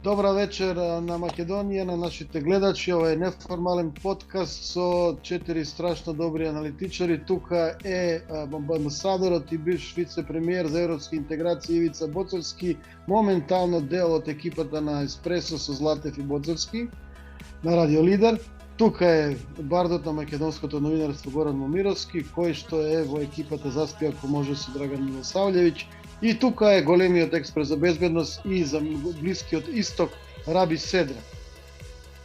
Добра вечер на Македонија, на нашите гледачи. Ова е неформален подкаст со 4 страшно добри аналитичари. Тука е амбасадорот и бивш вице-премиер за европски интеграции Ивица Боцевски, моментално дел од екипата на Еспресо со Златев и Боцевски на Радио Лидер. Тука е бардот на македонското новинарство Горан Момировски, кој што е во екипата Заспи ако може со Драган Милосављевиќ. И тука е големиот експерт за безбедност и за Блискиот Исток Раби Седра.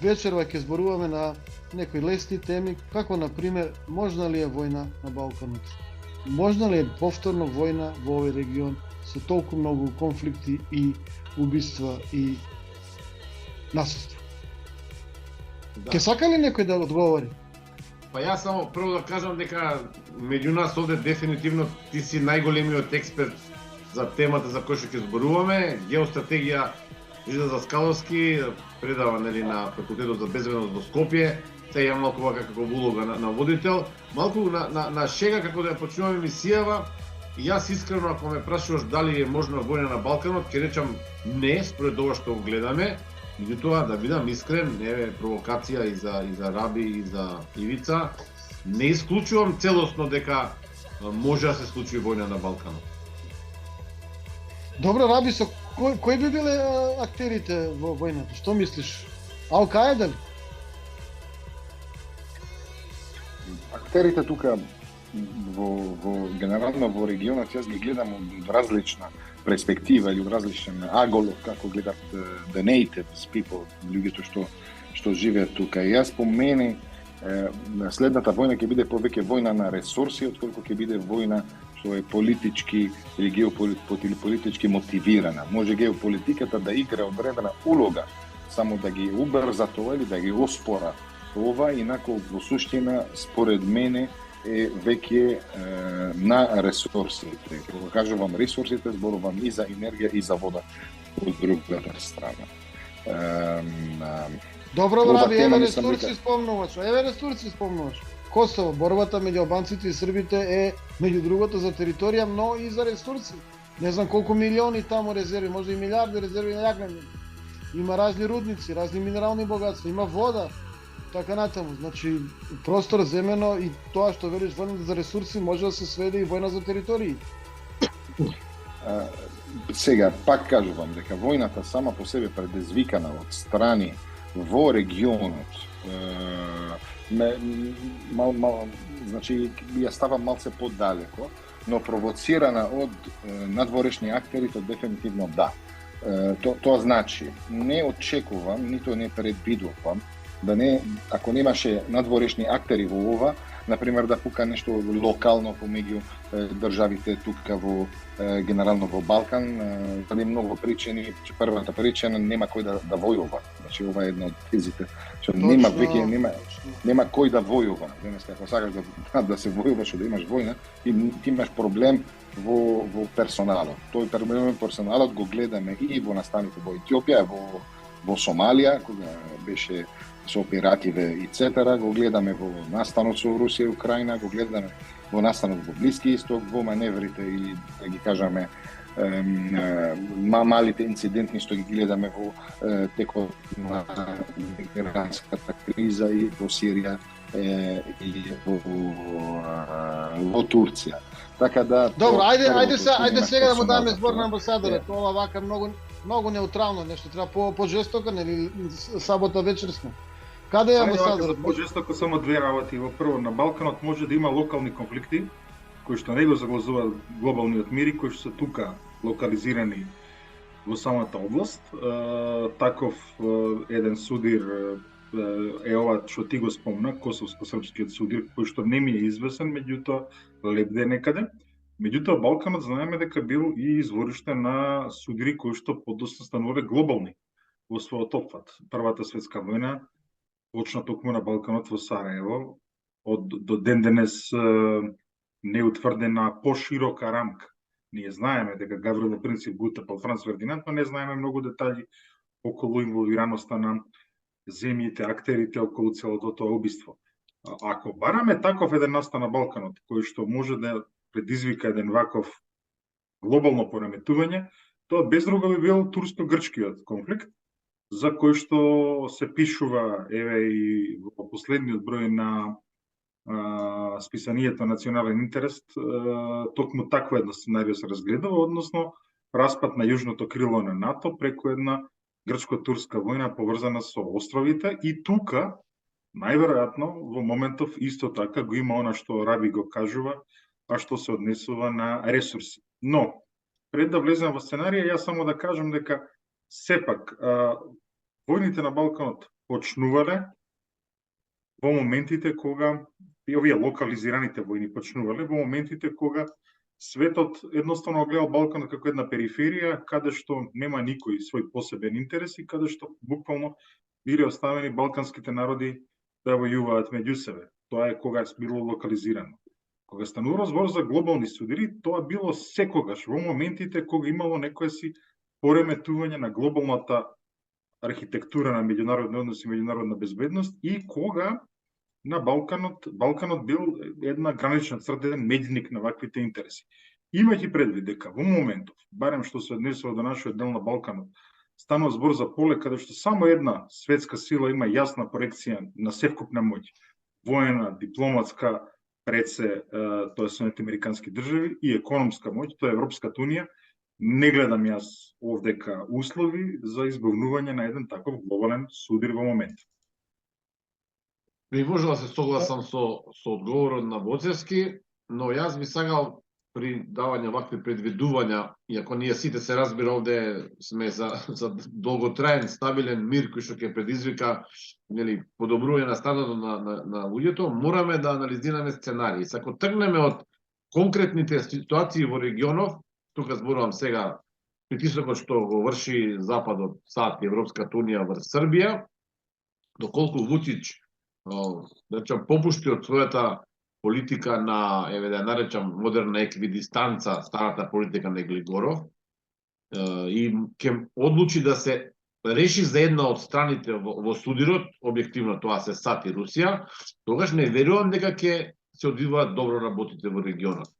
Вечерва ќе зборуваме на некои лесни теми, како на пример можна ли е војна на Балканот? Можна ли е повторно војна во овој регион со толку многу конфликти и убиства и насилство? Ке сака ли некој да одговори? Па јас само прво да кажам дека меѓу нас овде дефинитивно ти си најголемиот експерт за темата за која што ќе зборуваме. Геостратегија Жиза Заскаловски предава на факултетот за безбедност во Скопје. Сега малку вака како улога на водител, малку на шега како да ја почнуваме емисијава. И јас искрено ако ме прашуваш дали е можна војна на Балканот, ќе речам не, според ова што го гледаме. Меѓутоа, да бидам искрен, не е провокација и за Раби и за Ивица. Не исклучувам целосно дека може да се случи војна на Балканот. Добро, Раби, со кои би биле актерите во војната? Што мислиш? Ал-Каеда ли? Актерите тука генерално во регионот јас ги гледам од различна перспектива или од различен агол како гледат the natives people, луѓето што живеат тука. Јас по мене следната војна ќе биде повеќе војна на ресурси отколку ќе биде војна што е политички или геополитички мотивирана. Може геополитиката да игра одредена улога, само да ги убрза тоа или да ги оспора ова, инаку во суштина според мене е веќе на ресурсите. Кога кажувам ресурсите, зборувам и за енергија и за вода од другата страна. Добро, Раби, еве ресурси спомнуваш. Косово, борбата меѓу албанците и србите е меѓу другото за територија, но и за ресурси. Не знам колку милиони таму резерви, може и милиарди резерви на јагнење. Има разни рудници, разни минерални богатства, има вода, така натаму. Значи, простор земено и тоа што велиш војна за ресурси може да се сведе и војна за територии. Сега, пак кажувам дека војната сама по себе предизвикана од страни во регионот, значи ја ставам малце подалеко, но провоцирана од надворешни актери, то дефинитивно да. Тоа значи, не очекувам, нито не предвидувам, да не, ако немаше надворешни актери во ова, например да пука нешто локално помеѓу државите тука во генерално во Балкан, заради многу причини. Првата причина нема кој да војува. Значи ова е една од тезите што нема кој да војува. Денес ако сакаш да се војуваш, да имаш војна, и ти имаш проблем во персоналот. Тој проблем персоналот го гледаме и во настаните во Етиопија, во Сомалија, кога беше со оперативе и цетера, го гледаме во настанот со Русија и Украина, го гледаме во настанот во Блиски Исток, во маневрите и да ги кажаме малите инциденти што ги гледаме во текот на мигрантската криза и во Сирија и во Турција. Така да добро, ајде сега да му дадеме збор на амбасадорот. Ова вака многу неутрално нешто, треба по-жестоко, нели сабота вечер сме. Каде е амбасадорот? По-жестоко само две работи. Во прво, на Балканот може да има локални конфликти, кои што не го загласуваат глобалниот мир и кои што се тука локализирани во самата област. Таков еден судир е ова што ти го спомна, косовско-српскиот судир, кој што не ми е известен, меѓутоа лебде некаде. Меѓутоа Балканот знаеме дека бил и извориште на судири кои што подоцна станувале глобални во својот опфат. Првата светска војна почна токму на Балканот во Сараево, до ден денес не утврдена поширока рамка. Ние знаеме дека Гаврило Принцип го утепал Франц Фердинанд, но не знаеме многу детали околу инволвираноста на земјите, актерите околу целото тоа убиство. Ако бараме таков еден настан на Балканот, кој што може да предизвика еден ваков глобално пореметување, тоа без друго би бил турско-грчкиот конфликт, за кој што се пишува, еве и во последниот број на списанието Национален интерес, токму такво едно сценарио се разгледува, односно распад на јужното крило на НАТО преку една грчко-турска војна поврзана со островите, и тука најверојатно во моментов исто така го има она што Раби го кажува, а што се однесува на ресурси. Но пред да влезем во сценарија, јас само да кажам дека сепак војните на Балканот почнувале во моментите кога овие локализираните војни почнувале во моментите кога светот едноставно гледал Балканот како една периферија каде што нема никој свој посебен интерес и каде што буквално биле оставени балканските народи да војуваат меѓу себе. Тоа е кога било локализирано. Кога станува збор за глобални судири, тоа било секогаш во моментите кога имало некоја си пореметување на глобалната архитектура на меѓународни односи и меѓународна безбедност и кога на Балканот бил една гранична црта, еден меѓник на ваквите интереси. Имајќи предвид дека во моментов, барем што се однесува до нашиот дел на Балканот, станува збор за поле каде што само една светска сила има јасна проекција на севкупна моќ, воена, дипломатска, пред се, тоа се Американски држави, и економска моќ, тоа е Европската унија, не гледам јас овдека услови за избавнување на еден таков глобален судир во моментот. Би можел да се согласам со одговорот на Боцевски, но јас би сакал при давање вакви предвидувања, иако ние сите се разбира овде сме за долготраен, стабилен мир кој што ќе предизвика подобрување на стандардот на луѓето, мораме да анализираме сценарии. Ако тргнеме од конкретните ситуации во регионов, тука зборувам сега притисокот што го врши Западот, САД и Европската унија врз Србија, доколку Вучич попушти од својата политика на, еве да ја наречам, модерна еквидистанца, старата политика на Глигоров, и ќе одлучи да се реши за една од страните во судирот, објективно тоа се САД и Русија, тогаш не верувам дека ќе се одвиваат добро работите во регионот.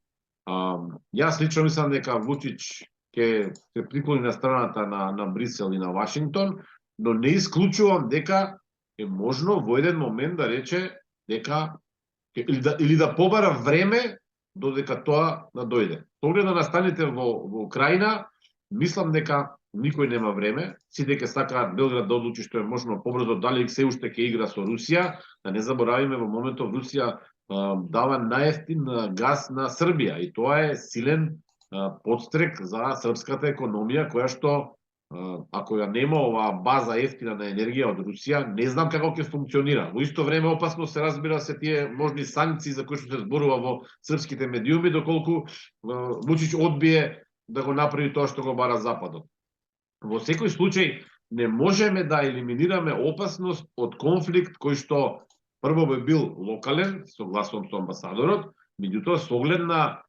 Јас лично мислам дека Вучич ќе се приклони на страната на Брисел и на Вашингтон, но не исклучувам дека е можно во еден момент да рече дека или да побара време додека тоа да дојде. Поглед на настаните во Украина, мислам дека никој нема време, сите ќе сакаат Белград да одлучи што е можно побрзо дали се уште ќе игра со Русија. Да не заборавиме, во моментов Русија дава најевтин газ на Србија и тоа е силен подстрек за српската економија, која што ако ја нема оваа база ефтина на енергија од Русија, не знам како ќе функционира. Во исто време опасно се разбира се тие можни санкции за кои што се зборува во српските медиуми, доколку Вучич одбие да го направи тоа што го бара Западот. Во секој случај не можеме да елиминираме опасност од конфликт кој што прво би бил локален, согласно со амбасадорот, меѓутоа со оглед на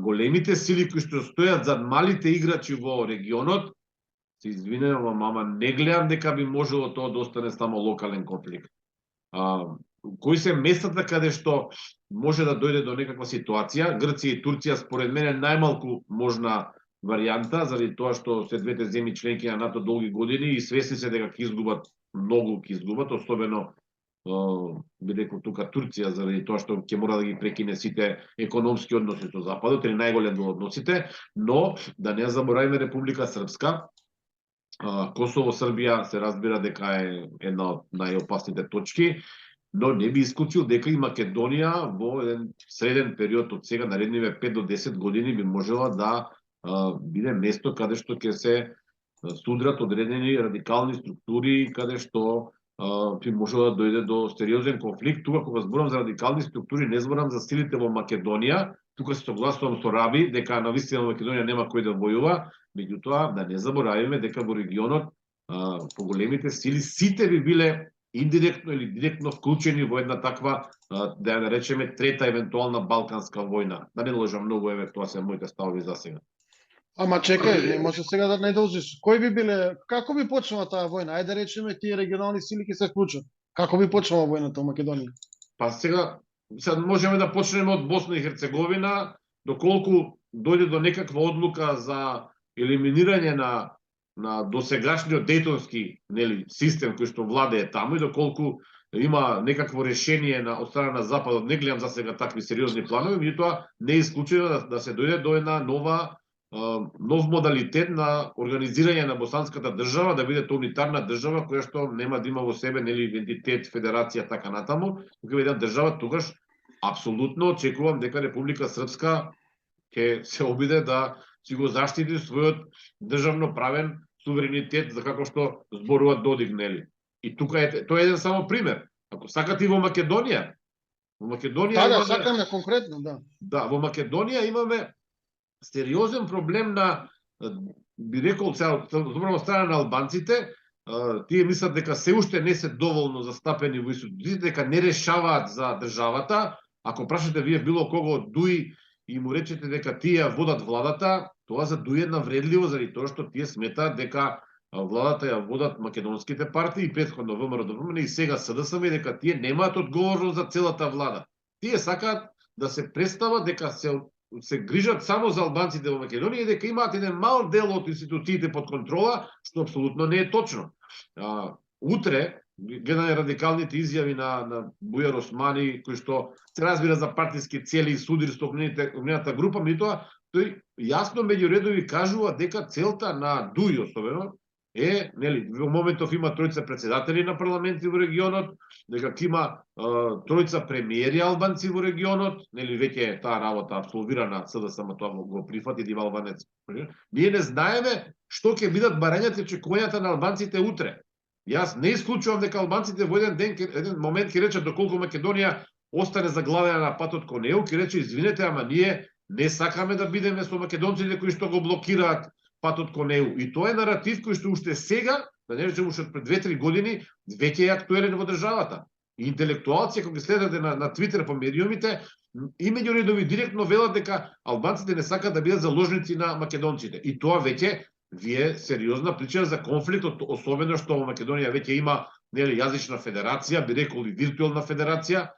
големите сили кои што стојат зад малите играчи во регионот, се извинувам, ама не гледам дека би можело тоа да остане само локален конфликт. Кои се местата каде што може да дојде до некаква ситуација? Грција и Турција според мене најмалку можна варијанта, заради тоа што се двете земји членки на НАТО долги години и свесни се дека ќе изгубат, многу ќе изгубат, особено бидејќи тука Турција, заради тоа што ќе мора да ги прекине сите економски односи со Западот, или најголем дел односите, но да не заборавиме Република Српска. Косово, Србија се разбира дека е една од најопасните точки, но не би исклучил дека и Македонија во еден среден период од сега, наредниве 5 до 10 години, би можела да биде место каде што ќе се судрат одредени радикални структури, каде што би можела да дојде до сериозен конфликт. Тука кога зборам за радикални структури, не зборам за силите во Македонија, тука се согласувам со Раби дека навистина во Македонија нема кој да војува, меѓутоа да не заборавиме дека во регионот по големите сили сите би биле индиректно или директно вклучени во една таква, да ја наречеме, трета евентуална балканска војна. Да не ложам многу, еве тоа се моите ставови за сега. Ама чекај, не може сега да не должиш. Кој би биле, како би почнала таа војна? Ајде да речеме тие регионални сили ќе се вклучат. Како би почнала војната во Македонија? Па сега можеме да почнеме од Босна и Херцеговина, доколку дојде до некаква одлука за елиминирање на на досегашниот дејтонски, нели, систем кој што владее таму и доколку има некакво решение од страна на Западот, не гледам за сега такви сериозни планови, меѓутоа не е исклучено да се дојде до една нов модалитет на организирање на босанската држава, да биде унитарна држава која што нема да има во себе, нели, идентитет, федерација, така натаму, тука биде држава, тогаш апсолутно очекувам дека Република Српска ќе се обиде да си го заштити својот државно правен суверенитет, за како што зборува Додик, нели. И тука тоа е еден само пример. Ако сакате и во Македонија Да, сакаме конкретно, да. Да, во Македонија имаме сериозен проблем на, би рекол, добро страна на албанците, тие мислат дека се уште не се доволно застапени во институциите, дека не решаваат за државата. Ако прашате вие било кого од ДУИ и му речете дека тие водат владата, тоа за ДУИ е навредливо, заради тоа што тие сметаат дека владата ја водат македонските партии, и претходно ВМРО и сега СДСМ, и дека тие немаат одговорност за целата влада. Тие сакаат да се представат дека се грижат само за албанците во Македонија и дека имаат еден мал дел од институциите под контрола, што апсолутно не е точно. Утре, гледаме радикалните изјави на Бујар Османи, кој што се разбира за партиски цели и судирство огнената група, меѓутоа тој јасно меѓу редови кажува дека целта на ДУИ особено е, нели, во моментов има тројца председатели на парламенти во регионот, дека има тројца премиери албанци во регионот, нели, веќе е таа работа абсолвирана, СДСМ тоа го прифати, Дива Албанец. Ние не знаеме што ќе бидат барањата и очекувањата на албанците утре. Јас не исклучувам дека албанците во еден момент ќе речат доколку Македонија остане заглавена на патот кон ЕУ, ќе рече извинете, ама ние не сакаме да бидеме со македонците кои што го блокираат патот кон ЕУ. И тоа е наратив кој што уште сега, да не речем уште пред 2-3 години, веќе е актуелен во државата. И интелектуалци, кога ги следате на Твитер по медиумите, и меѓу редови директно велат дека албанците не сакаат да бидат заложници на македонците. И тоа веќе вие сериозна причина за конфликт, особено што во Македонија веќе има, нели, јазична федерација, би рекол и виртуелна федерација,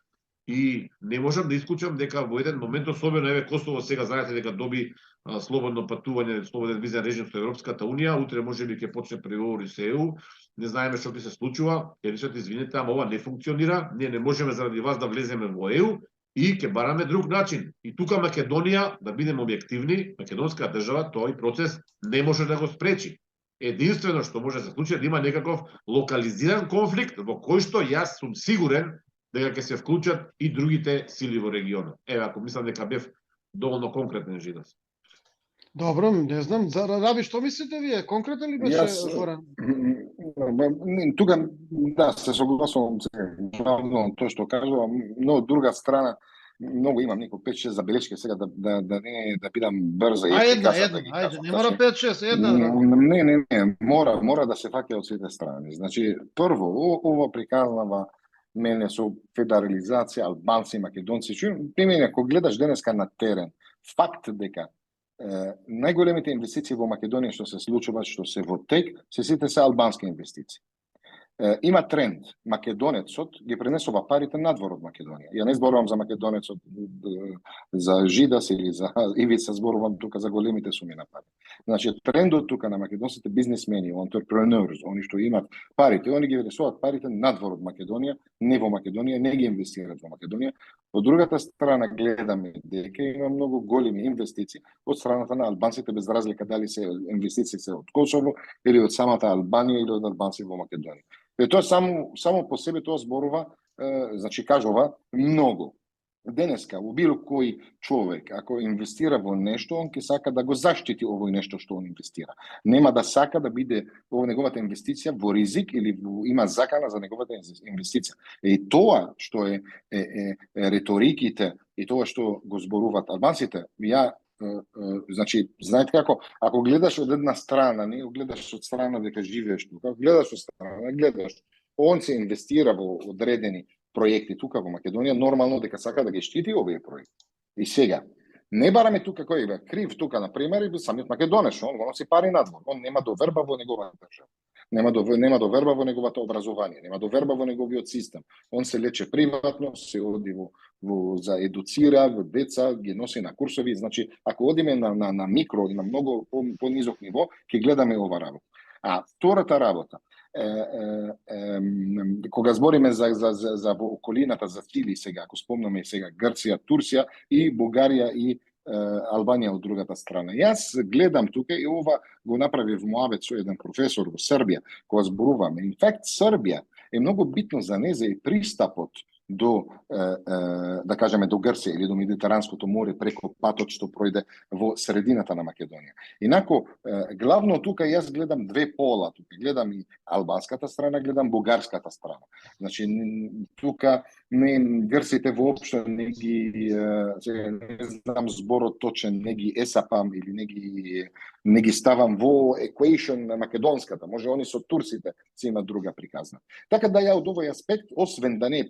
и не можам да исклучам дека во еден момент, особено еве Косово сега знаете дека доби слободно патување, слободен визен режим со Европската унија, утре можеби ќе почне преговори со ЕУ, не знаеме што ќе се случува, ќе речат извинете, ама ова не функционира, ние не можеме заради вас да влеземе во ЕУ и ќе бараме друг начин. И тука Македонија, да бидеме објективни, македонска држава тој процес не може да го спречи. Единствено што може да се случи да има некаков локализиран конфликт во кој што јас сум сигурен дека ќе се вклучат и другите сили во регионот. Еве, ако мислам дека бев доволно конкретен, Жидос. Добро, не знам, за Раби, што мислите вие? Конкретно ли беше Горан? Тука, да, се согласувам тоа што кажувам, но од друга страна, многу имам некој 5-6 забелешки сега да не да бидам брза и ефикасен. Ајде, не мора 5-6, една. Не, мора да се фаќа од сите страни. Значи, прво, ова приказнава мене со федерализација, албанци, македонци, примење, кога гледаш денеска на терен, факт дека најголемите инвестиции во Македонија што се случуваат, што се во тек, се сите се албански инвестиции. Има тренд, македонецот ги пренесува парите надвор од Македонија. Ја не зборувам за македонецот, за Жидас или за Ивица, зборувам тука за големите суми на пари. Значи, трендот тука на македонските бизнисмени, entrepreneurs, они што имат парите, они ги пренесуваат парите надвор од Македонија, не во Македонија, не ги инвестираат во Македонија. Од другата страна гледаме дека има многу големи инвестиции од страната на албанците, без разлика дали се инвестиции се од Косово или од самата Албанија или од албанци во Македонија. Тоа само по себе тоа зборува, значи кажува многу. Денеска, во било кој човек, ако инвестира во нешто, он ќе сака да го заштити овој нешто што он инвестира. Нема да сака да биде во неговата инвестиција во ризик или има закана за неговата инвестиција. И тоа што е реториките и тоа што го зборуваат албанците, значи, знаете како, ако гледаш од една страна, не гледаш од страна дека живееш тука, гледаш од страна, гледаш, он се инвестира во одредени проекти тука во Македонија, нормално дека сака да ги штити овие проекти. И сега, не бараме тука кој е крив тука, например, и самиот македонец, он носи пари надвор, он нема доверба во неговата држава. Нема доверба во неговото образование, нема доверба во неговиот систем. Он се лече приватно, се оди за едуцира, во деца, ги носи на курсови. Значи, ако одиме на микро и на многу понизок ниво, ќе гледаме ова работа. А втората работа, кога збориме за во околината, за Фили сега, ако спомнаме сега Грција, Турција и Бугарија и Албанија од другата страна. Јас гледам тука и ова го направив муавет со еден професор во Србија, кога зборуваме. In fact, Србија е многу битно за незе и пристапот до, да кажеме, до Грција или до Медитеранското море преку патот што пројде во средината на Македонија. Инако, главно тука јас гледам две пола, тука гледам и албанската страна, гледам бугарската страна. Значи, тука грците воопшто не ги, не знам зборот точен, не ги есапам или не ги ставам во equation на македонската. Може они со турците се имат друга приказна. Така да ја од овој аспект, освен да не е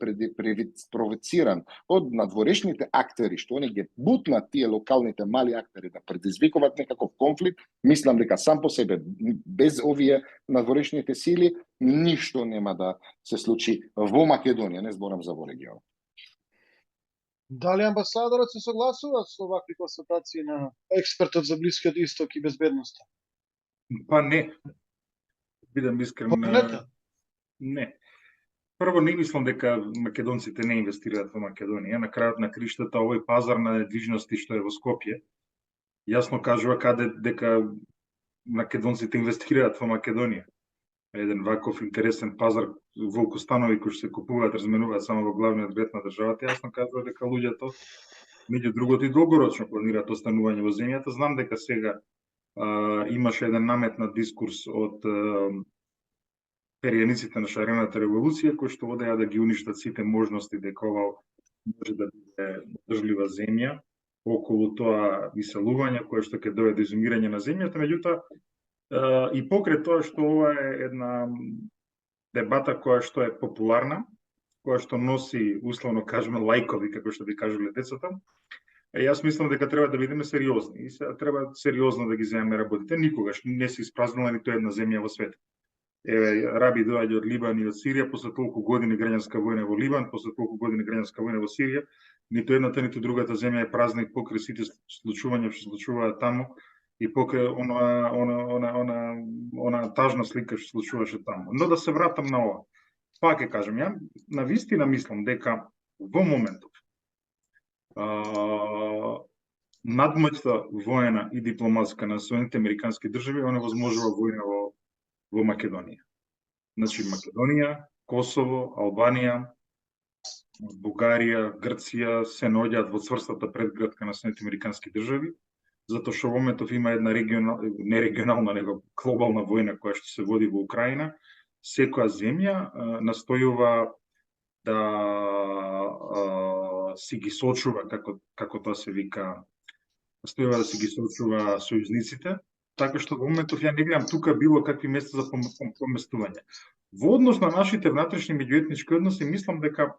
провоциран од надворешните актери, што они ги бутнат тие локалните мали актери да предизвикуваат некаков конфликт, мислам дека сам по себе, без овие надворешните сили, ништо нема да се случи во Македонија, не зборам за во регион. Дали амбасадорот се согласува со овакви констатации на експертот за Блискиот Исток и безбедноста? Па не. Бидам искрен. Не. Прво, не мислам дека македонците не инвестираат во Македонија. На крајот на криштата, овој пазар на недвижности што е во Скопје, јасно кажува дека македонците инвестираат во Македонија. Еден ваков интересен пазар, волкостанови кои се купуваат, разменуваат само во главниот град на државата, јасно кажува дека луѓето, меѓу другото, и долгорочно планираат останување во земјата. Знам дека сега имаше еден наметнат дискурс од перијаниците на шарената револуција, кои што водеа да ги уништат сите можности дека ова може да биде држлива земја, околу тоа иселување, кое што ќе доведе до изумирање на земјата. Меѓутоа, и покрај тоа што ова е една дебата која што е популарна, која што носи, условно кажеме, лајкови, како што би кажале децата, јас мислам дека треба да бидеме сериозни и треба сериозно да ги земеме работите. Никогаш не се испразнила ниту една земја во светот. Раби доаѓа од Либан и од Сирија, после толку години граѓанска војна во Либан, после толку години граѓанска војна во Сирија, ниту едната ниту другата земја е празна и покрај сите случувања што се случуваат таму и покрај она тажна слика што се случуваше таму. Но да се вратам на ова. Пак ќе кажам, ја навистина мислам дека во моментов надмоќта воена и дипломатска на Соединетите американски држави оневозможува војна во Македонија. Значи Македонија, Косово, Албанија, Бугарија, Грција се наоѓаат во цврстата предградка на Соединетите американски држави, затоа што во моментов има една не регионална, него глобална војна која што се води во Украина. Секоја земја настојува да си ги сочува, како тоа се вика, настојува да си ги сочува сојузниците, така што во моментов ја не гледам тука било какви места за поместување. Во однос на нашите внатрешни меѓуетнички односи, мислам дека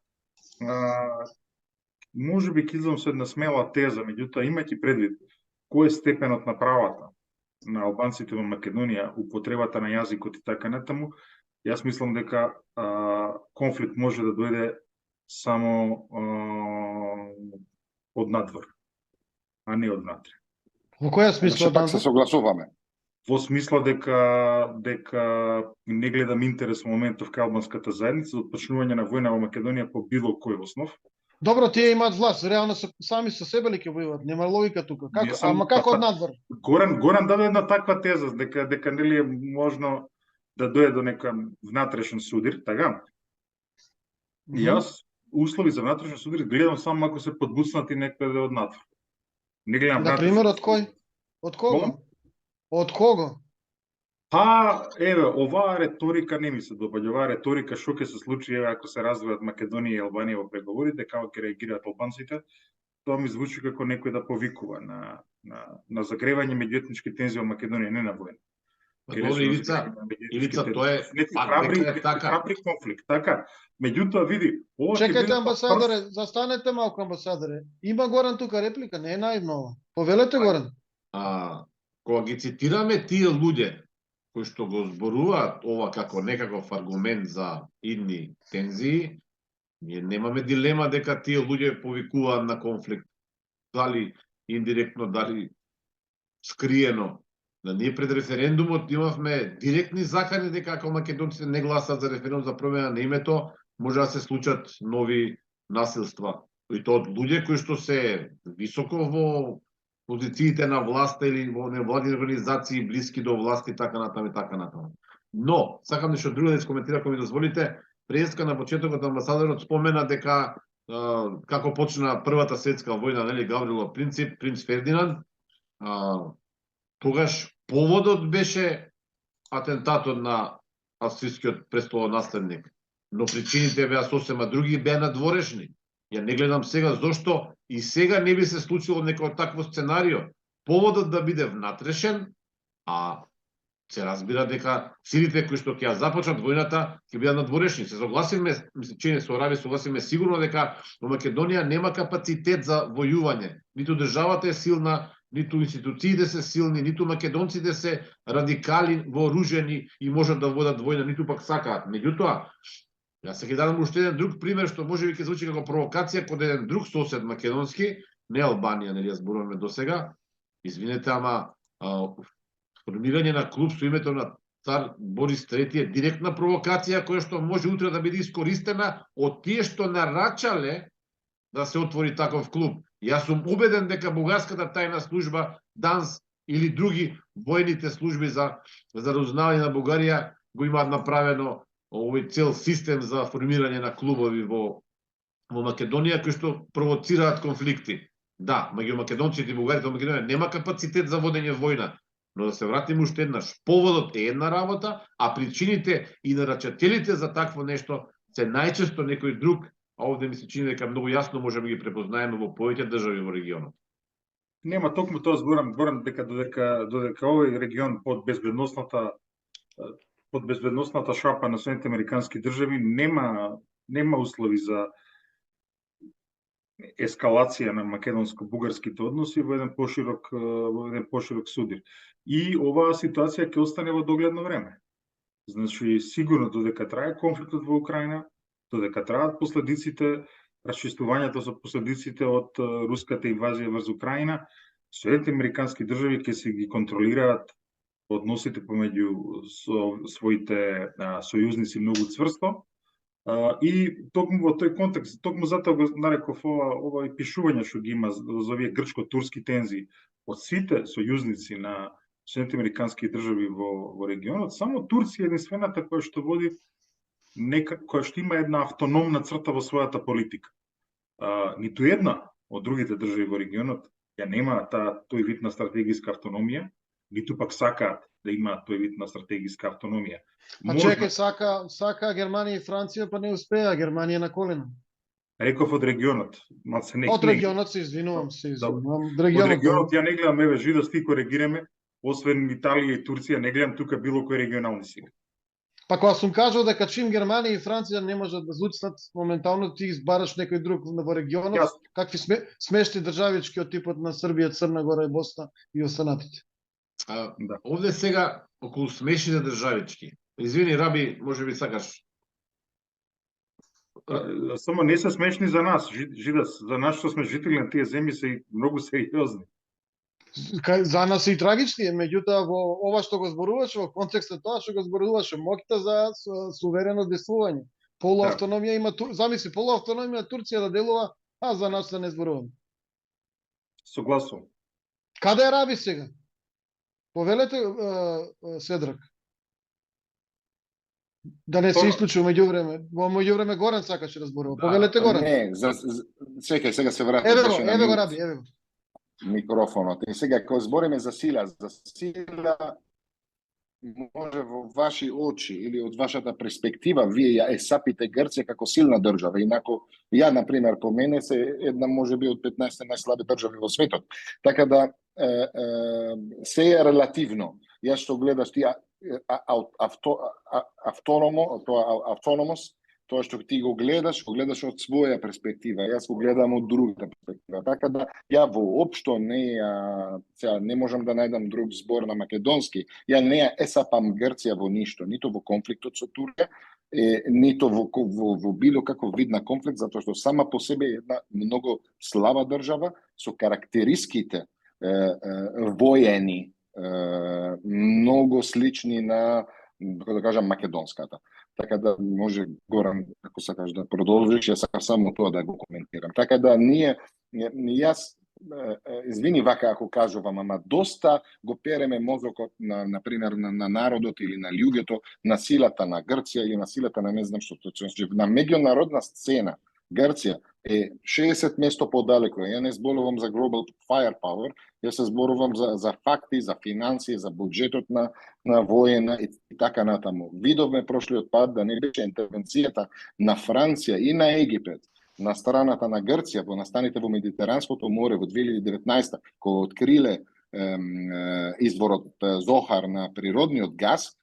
можеби ќе излезам со една смела теза, меѓутоа имајќи предвид кој е степенот на правата на албанците во Македонија, употребата на јазикот и така натаму, јас мислам дека конфликт може да дојде само од надвор, а не од внатре. Во која смисла пак се согласуваме? Во смисла дека не гледам интерес во моментов кај албанската заедница за отпочнување на војна во Македонија по било кој основ. Добро, тие имаат власт, реално сами со себе ли ќе војуваат? Нема логика тука. Ама како од надвор? Горан даде една таква теза дека нели е можно да дојде до нека внатрешен судир, така? Јас услови за внатрешен судир гледам само ако се подбуцнати некаде од надвор. Не гледам. Например, од кој? Од кого? Од кого? Па, еве, оваа реторика не ми се допаѓа. Оваа реторика што ќе се случи ако се развијат Македонија и Албанија во преговорите, како ќе реагираат албанците, тоа ми звучи како некој да повикува на загревање меѓуетнички тензии во Македонија, не на војна. Илица, тоа е храбри конфликт, така. Меѓутоа, види, ова Чекајте, амбасадоре, застанете малку, амбасадоре. Има Горан тука реплика, не е наивно ова. Повелете, Горан. Кога ги цитираме тие луѓе кои што го зборуваат ова како некаков аргумент за идни тензии, ние немаме дилема дека тие луѓе повикуваат на конфликт. Дали индиректно, дали скриено, Ние пред референдумот имавме директни закани дека ако македонците не гласат за референдум за промена на името, може да се случат нови насилства. И тоа од луѓе кои што се високо во позициите на власта или во невладини организации блиски до власти, така натаму и така натаму. Но, сакам нешто друго да искоментирам, ако ми дозволите. Преска на почетокот амбасадорот спомена дека како почна Првата светска војна, нели, Гаврилов принц Фердинанд, тогаш поводот беше атентатот на австрискиот престолонаследник. Но причините беа сосема други, беа надворешни. Ја не гледам сега зошто и сега не би се случило некој такво сценарио. Поводот да биде внатрешен, а се разбира дека силите кои што ќе ја започнат војната ќе бидат надворешни. Се согласиме, мислам, че не со Араби согласиме сигурно дека во Македонија нема капацитет за војување. Ниту државата е силна, ниту институциите се силни, ниту македонците се радикали, вооружени и можат да водат војна, ниту пак сакаат. Меѓутоа, јас се ќе дадам уште еден друг пример што можеби ќе звучи како провокација код еден друг сосед македонски, не Албанија, нели ја зборуваме досега. Извинете, ама формирање на клуб со името на цар Борис III е директна провокација која што може утре да биде искористена од тие што нарачале да се отвори таков клуб. Јас сум убеден дека бугарската тајна служба, ДАНС или други војните служби за разузнавање на Бугарија го имаат направено овој цел систем за формирање на клубови во Македонија кои што провоцираат конфликти. Да, меѓу македонците и бугарите во Македонија нема капацитет за водење војна, но да се вратиме уште еднаш. Поводот е една работа, а причините и нарачателите за такво нешто се најчесто некој друг, а овде ми се чини дека многу јасно можеме ги препознаеме во повеќе држави во регионот. Нема токму тоа зборам дека додека овој регион под безбедносната шапа на Соединените американски држави нема услови за ескалација на македонско-бугарските односи во еден поширок судир. И оваа ситуација ќе остане во догледно време. Значи, сигурно додека трае конфликтот во Украина, додека траат последиците, расчистувањето за последиците од руската инвазија врз Украина, Соединените американски држави ќе се ги контролираат односите помеѓу своите сојузници многу цврсто. И токму во тој контекст, токму затоа го нареков ова пишување што ги има за овие грчко-турски тензии од сите сојузници на Соединените американски држави во регионот, само Турција е единствената која што води која што има една автономна црта во својата политика. Ниту една од другите држави во регионот ја нема тој вид на стратегиска автономија, ниту пак сакаат да има тој вид на стратегиска автономија. А чекај, сака Германија и Франција, па не успеа, Германија на колена. Реков од регионот. Од регионот се извинувам. Од регионот ја не гледам, еве, жидо сти коригираме, освен Италија и Турција, не гледам тука било кој регионални сили. Па кога сум кажал дека чим Германија и Франција не можат да зуцнат, моментално ти избараш некој друг во регионот, какви смешни државички од типот на Србија, Црна Гора и Босна и останатите. Овде сега околу смешните државички. Извини, Раби, може би сакаш. Само не се смешни за нас, Жидас, за нас што сме жители на тие земји се многу сериозни. За нас и трагични, меѓутоа во ова што го зборуваше во контекстот тоа што го зборуваше моќта за суверено действување. Полуавтономија има, замисли, полуавтономија Турција да делува, а за нас да не зборуваме. Согласувам. Каде е Раби сега? Повелете, Седрак. Да не се исклучи во меѓувреме Горан сакаше да зборува. Повелете Горан. Не, чекај, сега се врати. Еве го Раби, еве го. Микрофонот. И сега кога збориме за сила може во ваши очи или од вашата перспектива вие ја сапите Грција како силна држава, инако ја на пример по мене се една можеби од 15 најслаби држави во светот. Така да се е релативно. Ја што гледаш ти автономос, тоа што ти го гледаш од своја перспектива. Јас го гледам од другата перспектива. Така да ја воопшто не можам да најдам друг збор на македонски. Ја не ја сапам Грција во ништо, ниту во конфликтот со Турција, ниту во било каков вид на конфликт, затоа што сама по себе е една многу слаба држава со карактеристиките воени многу слични на, како да кажам, македонската. Така да може Горан, ако сакаш да продолжиш, ја сакам само тоа да го коментирам. Така да јас извини вака ако кажувам, ама доста го переме мозокот на пример на народот или на луѓето на силата на Грција или на силата на не знам што, на меѓународна сцена. Грција е 60 место подалеку. Ја не зборувам за global firepower, ја се зборувам за факти, за финансии, за буџетот на воена и така натаму. Видовме прошлиот пат да не беше интервенцијата на Франција и на Египет на страната на Грција во настаните во Медитеранското море во 2019, кога откриле изворот Зохар на природниот газ,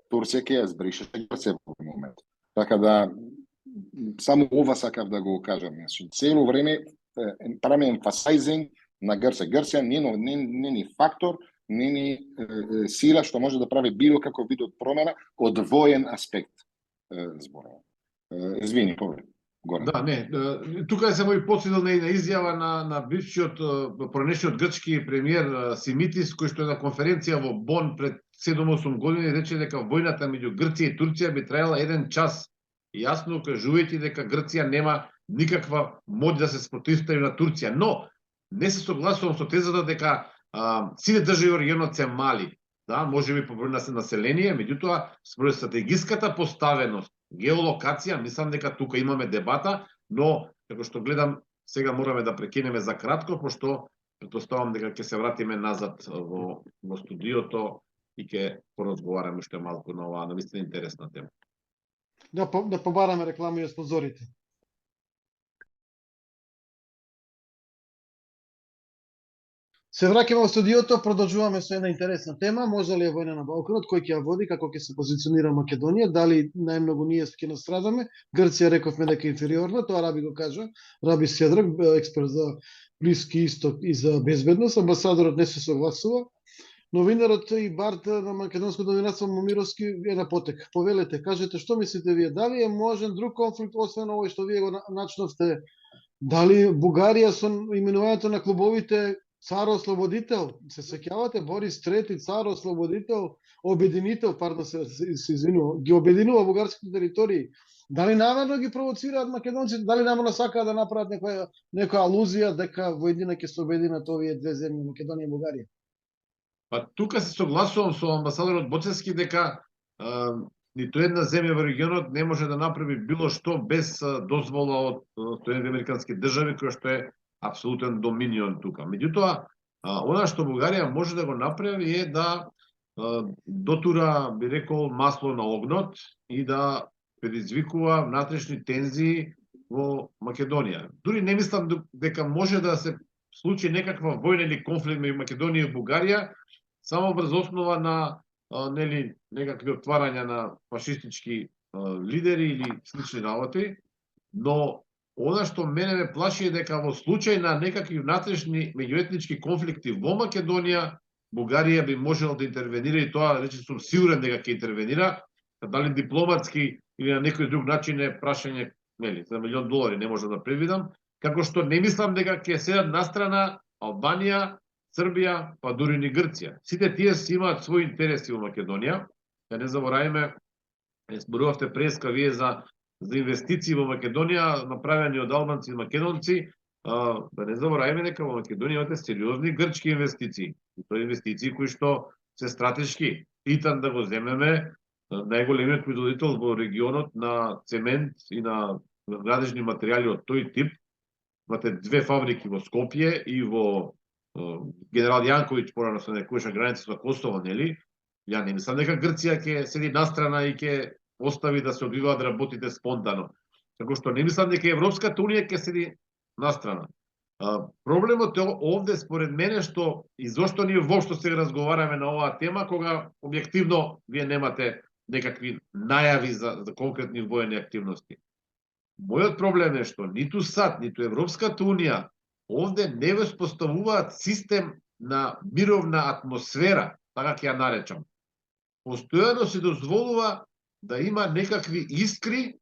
Турција ќе ја збрише Грција во момент. Така да само ова сакав да го кажам. Цело време правиме емфасайзинг на Грција. Грција не ни фактор, не ни сила што може да прави било каков вид од промена од воен аспект. Зборувам. Извини, повеќе. Да, не. Тука е само и подсетил на изјава на бившиот пронешниот грчки премиер Симитис, кој што е на конференција во Бон пред 7-8 години рече дека војната меѓу Грција и Турција би траела 1 час. Јасно кажувајќи дека Грција нема никаква моќ да се спротивстави на Турција, но не се согласувам со тезата дека сите држави во регионот се мали. Да, можеби по број на население, меѓутоа според стратегиската поставеност, геолокација, мислам дека тука имаме дебата, но како што гледам сега мораме да прекинеме за кратко, пошто претпоставам дека ќе се вратиме назад во студиото и ќе поразговараме уште малку на оваа навистина интересна тема. Да побараме реклами и спонзорите. Се враќаме во студиото, продолжуваме со една интересна тема, може ли е војна на Балканот, кој ќе ја води, како ќе се позиционира Македонија, дали најмногу ние ќе настрадаме. Грција рековме дека е инфериорна, тоа Раби го кажа, Раби Седрак, експерт за Блиски Исток и за безбедност, амбасадорот не се согласува. Новинарот и Барт на македонското новинарство Момировски е на потек. Повелете, кажете што мислите вие, дали е можен друг конфликт освен овој што вие го начнавте? Дали Бугарија со именувањето на клубовите цар-ослободител, се сеќавате, Борис Трети, цар-ослободител, обединител, се извинувам, ги обединува бугарските територии. Дали намерно ги провоцираат македонците, дали намерно сакаат да направат некоја алузија дека во еднина ќе се обединат овие две земји, Македонија и Бугарија? Па тука се согласувам со амбасадорот Боцевски дека ниту една земја во регионот не може да направи било што без дозвола од Соединените американски држави, која што е апсолутен доминион тука. Меѓутоа, она што Бугарија може да го направи е да дотура, би рекол, масло на огнот и да предизвикува внатрешни тензии во Македонија. Дури не мислам дека може да се случи некаква војна или конфликт меѓу Македонија и Бугарија само врз основа на некакви отварања на фашистички лидери или слични работи, но она што мене ме плаши е дека во случај на некакви внатрешни меѓуетнички конфликти во Македонија, Бугарија би можела да интервенира и тоа рече сум сигурен дека ќе интервенира, дали дипломатски или на некој друг начин е прашање, за $1 милион не можам да предвидам, како што не мислам дека ќе седат настрана Албанија, Србија, па дури ни Грција. Сите тие си имаат своји интереси во Македонија. Да не забораваме, зборувавте преска вие за инвестиции во Македонија, направени од албанци и македонци. Да не забораваме дека во Македонија имате сериозни грчки инвестиции. И тоа инвестиции кои што се стратешки. Итан да го земеме, најголемиот производител во регионот на цемент и на градежни материјали од тој тип. Имате 2 фабрики во Скопје и во Генерал Јанковиќ, порано се некојша граница со Косово, нели? Ја не мислам дека Грција ќе седи настрана и ќе остави да се одвиваат работите спонтано. Како што не мислам дека Европската унија ќе седи настрана. Проблемот е овде според мене што и зошто ние воопшто сега разговараме на оваа тема кога објективно вие немате некакви најави за конкретни воени активности. Мојот проблем е што ниту САД, ниту Европската унија овде не воспоставуваат систем на мировна атмосфера, така ќе ја наречам. Постојано се дозволува да има некакви искри,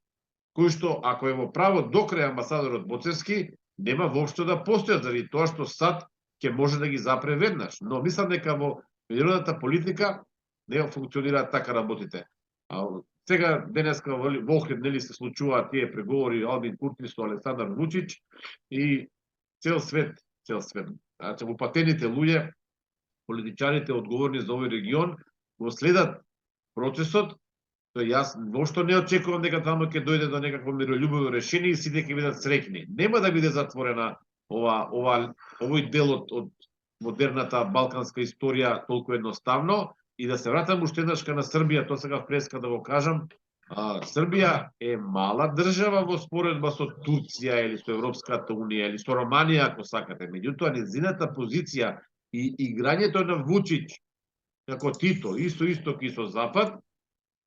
кои што, ако е во право до крај амбасадорот Боцевски, нема воопшто да постојат, заради тоа што САД ќе може да ги запре веднаш. Но мислам дека во меѓународната политика не функционира така работите. Сега денеска во Охрид нели се случуваат тие преговори Албин Курти со Александар Вучич и цел свет, значи упатените луѓе, политичарите одговорни за овој регион го следат процесот. Тој јас воопшто не очекувам дека таму ќе дојде до некакво мирољубиво решение и сите ќе бидат среќни. Нема да биде затворена овој дел од модерната балканска историја толку едноставно. И да се вратам уште еднаш на Србија, тоа сега преска да го кажам, Србија е мала држава во споредба со Турција или со Европската унија или со Романија, ако сакате. Меѓутоа, незината позиција и играњето на Вучич како Тито и со Исток и со Запад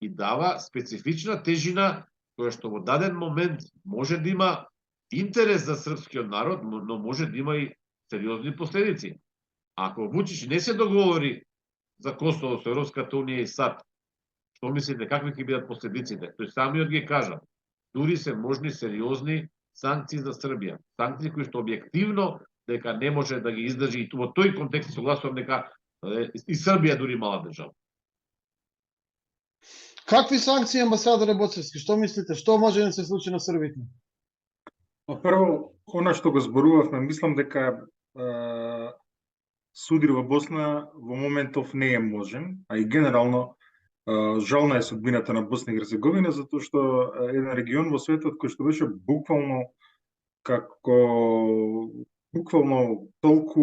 и дава специфична тежина која што во даден момент може да има интерес за српскиот народ, но може да има и сериозни последици. Ако Вучич не се договори за Косово со Европската унија и САД, што мислите, какви ќе бидат последиците? Тој самиот ги кажа, дури се можни сериозни санкции за Србија. Санкции кои што објективно дека не може да ги издржи и во тој контекст согласувам дека и Србија дури мала држава. Какви санкции, амбасадоре Боцевски? Што мислите? Што може да се случи на србите? Прво, она што го зборувавме, мислам дека суди во Босна во моментов не е можен, а и генерално жална е судбината на Босна и Херцеговина, затоа што еден регион во светот кој што беше буквално толку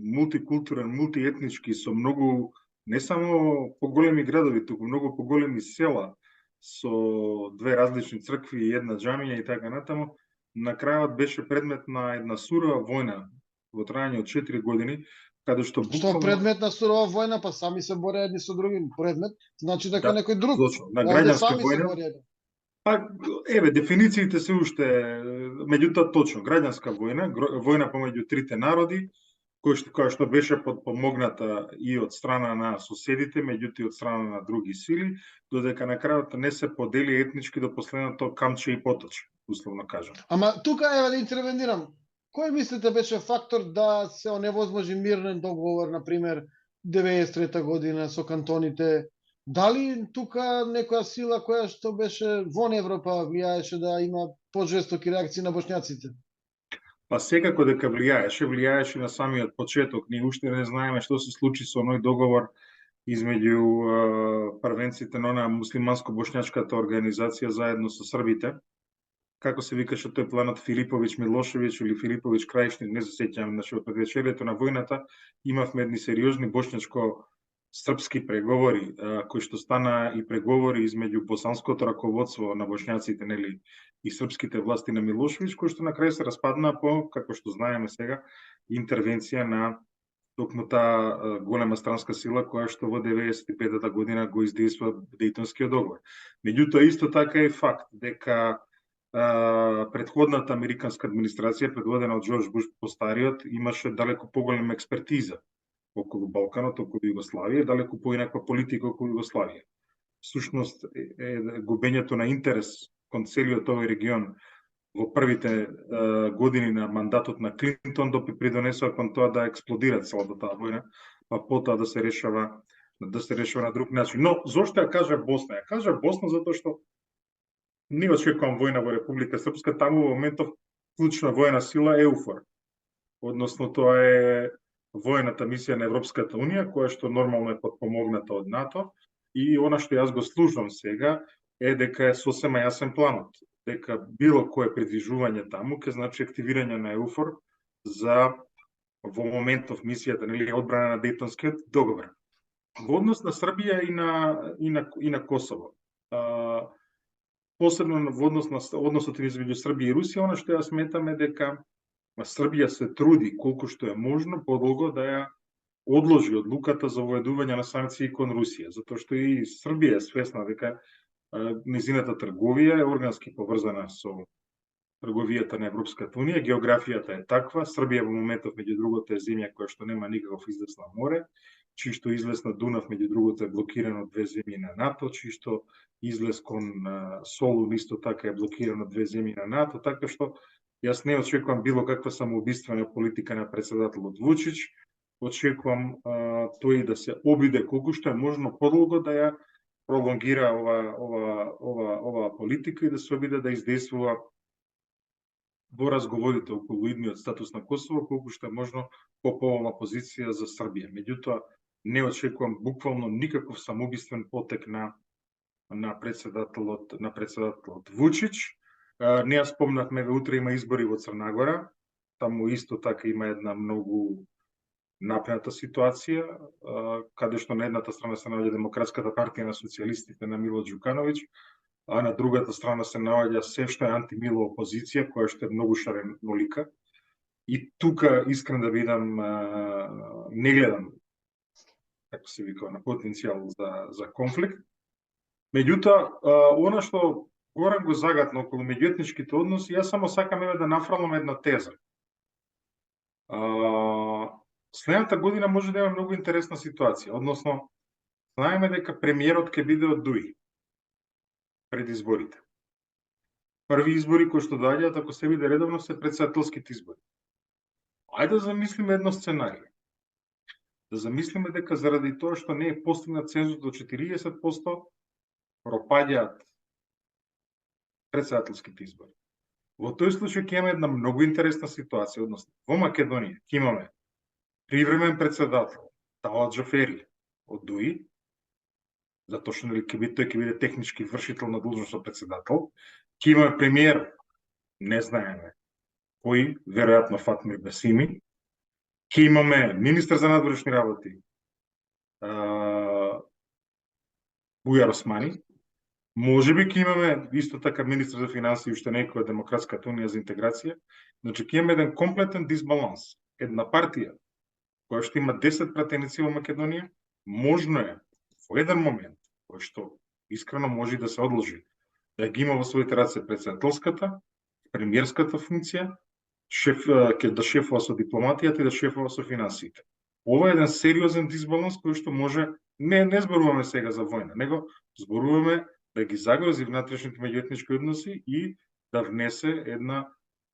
мултикултурен, мултиетнички, со многу не само поголеми градови, туку многу поголеми села со две различни цркви и една џамија и така натаму, на крајот беше предмет на една сурова војна во трајање од 4 години, каде што буквално... Што предмет на сурова војна, па сами се бореле едни со други. Предмет значи дека некој друг. Точно, на граѓанска војна. Па, дефинициите се уште, меѓутоа точно, граѓанска војна, војна помеѓу трите народи, која што беше подпомогната и од страна на соседите, меѓутоа и од страна на други сили, додека на крајот не се подели етнички до последното камче и поточе, условно кажам. Ама тука да интервенирам. Кој мислите беше фактор да се оневозможи мирен договор, например, 93 година со кантоните? Дали тука некоја сила која што беше вон Европа влијаеше да има пожестоки реакции на бошњаците? Па секако дека влијаеше на самиот почеток. Ние уште не знаеме што се случи со оној договор измеѓу првенците на онаа муслиманско-бошњачката организација заедно со србите. Како се викаше тој планот Филиповиќ Милошевиќ или Филиповиќ Крајшник, не се сеќавам, значи од предвечерието на војната имавме едни сериозни бошњачко-српски преговори, кои што стана и преговори измеѓу босанското раководство на бошњаците, нели, и српските власти на Милошевиќ, кои што на крај се распаднаа по, како што знаеме сега, интервенција на токму таа голема странска сила која што во 95-та година го издейства Дејтонскиот договор. Меѓутоа исто така е факт дека предходната американска администрација, предводена од Џорџ Буш постариот, имаше далеку поголема експертиза околу Балканот, околу Југославија, далеку поинаква политика околу Југославија. Всушност, губењето на интерес кон целиот овој регион во првите години на мандатот на Клинтон придонесува кон тоа да експлодира целата таа војна, па потоа да се решава на друг начин. Но зошто ја кажа Босна? Ја кажа Босна затоа што не очекувам војна во Република Српска, таму во моментов клучна војна сила е ЕУФОР. Односно тоа е војната мисија на Европската унија, која што нормално е подпомогната од НАТО, и она што јас го слушам сега е дека е сосема јасен планот, дека било кое придвижување таму ќе значи активирање на ЕУФОР за во моментов мисијата, нели, одбрана на Дејтонскиот договор. Во однос на Србија и на Косово. Посебно во односот измеѓу Србија и Русија, она што јас сметам е дека Србија се труди колку што е можно подолго да ја одложи одлуката за воведување на санкции кон Русија, затоа што и Србија е свесна дека низината трговија е органски поврзана со трговијата на Европската унија, географијата е таква, Србија во моментов меѓу другото е земја која што нема никаков излез на море, чисто излез на Дунав меѓу другото е блокирано две земји на НАТО, чисто излез кон Солун исто така е блокирано две земји на НАТО, така што јас не очекувам било каква самоубиствена политика на претседателот Вучич, очекувам тој да се обиде колку што е можно подолго да ја пролонгира ова политика и да се обиде да издействува во разговорите околу идниот статус на Косово колку што е можно по-поволна позиција за Србија. Меѓутоа, не очекувам буквално никаков самоубиствен потек на председателот Вучич. Не ја спомнавме, утре има избори во Црна Гора. Таму исто така има една многу напрегната ситуација, каде што на едната страна се наоѓа Демократската партија на социјалистите на Мило Ѓукановиќ, а на другата страна се наоѓа се што е антимило опозиција, која што е многу шаренолика. И тука, искрен да бидам, не гледам, како се вика, на потенцијал за конфликт. Меѓутоа, она што Горан го загатна околу меѓуетничките односи, јас само сакам да нафрлам една теза. Следната година може да има многу интересна ситуација, односно, знаеме дека премиерот ќе биде од ДУИ пред изборите. Први избори кои што доаѓаат, ако се биде редовно, се председателските избори. Ајде да замислиме едно сценарио. Да замислиме дека заради тоа што не е постигнат цензус до 40%, пропаѓаат председателските избори. Во тој случај ќе имаме една многу интересна ситуација, односно во Македонија ќе имаме привремен председател Талат Џафери од ДУИ, затоа што тој ќе биде технички вршител на длжност председател, ќе имаме премиер, не знаеме кој, веројатно Фатмир Бесими, ќе имаме министар за надворешни работи Бујар Османи, можеби ќе имаме исто така министар за финансии и уште некоја Демократската унија за интеграција, значи ќе имаме еден комплетен дисбаланс. Една партија која што има 10 пратеници во Македонија, можно е во еден момент, кој што искрено може да се одложи, да ги има во своите раце председателската, премиерската функција, да шефува со дипломатијата и да шефува со финансиите. Ова е еден сериозен дисбаланс кој што може, не зборуваме сега за војна, него зборуваме да ги загрози внатрешните меѓуетнички односи и да внесе една